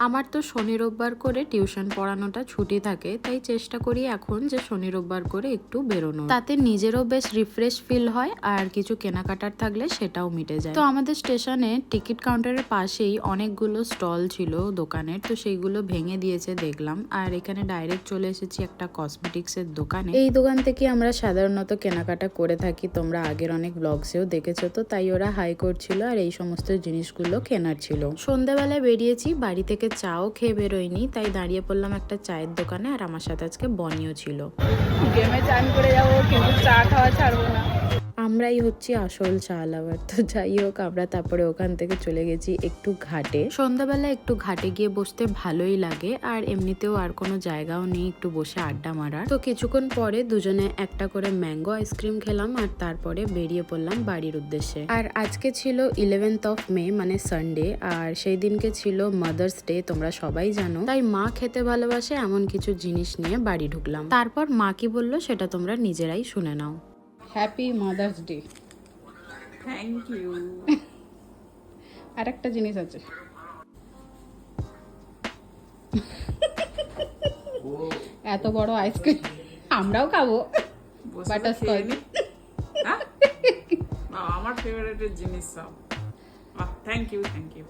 আমার তো শনি রোববার করে টিউশন পড়ানোটা ছুটি থাকে, তাই চেষ্টা করি এখন যে শনি রোববার করে একটু বেরোনো, তাতে নিজেরও বেশ রিফ্রেশ ফিল হয় আর কিছু কেনাকাটার থাকলে সেটাও মিটে যায়। তো আমাদের স্টেশনে টিকিট কাউন্টারের পাশেই অনেকগুলো স্টল ছিল দোকানের, তো সেইগুলো ভেঙে দিয়েছে দেখলাম। আর এখানে ডাইরেক্ট চলে এসেছি একটা কসমেটিক্সের দোকানে। এই দোকান থেকে আমরা সাধারণত কেনাকাটা করে থাকি, তোমরা আগের অনেক ব্লগসেও দেখেছো। তো তাই ওরা হাই করছিল আর এই সমস্ত জিনিসগুলো কেনার ছিল। সন্ধ্যাবেলায় বেরিয়েছি, বাড়ি থেকে চাও খেয়ে বেরোয়নি, তাই দাঁড়িয়ে পড়লাম একটা চায়ের দোকানে। আর আমার সাথে আজকে বনিও ছিল। গেমে চান করে যাবো, কিন্তু চা খাওয়া ছাড়বো না। আমরাই হচ্ছি আসল চা লাভার। তো যাই হোক, আমরা তারপরে ওখান থেকে চলে গেছি একটু ঘাটে। সন্ধ্যাবেলা একটু ঘাটে গিয়ে বসতে ভালোই লাগে, আর এমনিতেও আর কোনো জায়গাও নেই একটু বসে আড্ডা মারার। তো কিছুক্ষণ পরে দুজনে একটা করে ম্যাঙ্গো আইসক্রিম খেলাম, আর তারপরে বেরিয়ে পড়লাম বাড়ির উদ্দেশ্যে। আর আজকে ছিল 11th মে, মানে সানডে, আর সেই দিনকে ছিল মাদার্স ডে, তোমরা সবাই জানো। তাই মা খেতে ভালোবাসে এমন কিছু জিনিস নিয়ে বাড়ি ঢুকলাম। তারপর মা কি বললো সেটা তোমরা নিজেরাই শুনে নাও। Happy mothers day. Thank you. আর একটা জিনিস আছে, এত বড় আইসক্রিম আমরাও খাবো। বাটারস্কচ। আমার ফেভারিটের জিনিস সব। Thank you, thank you.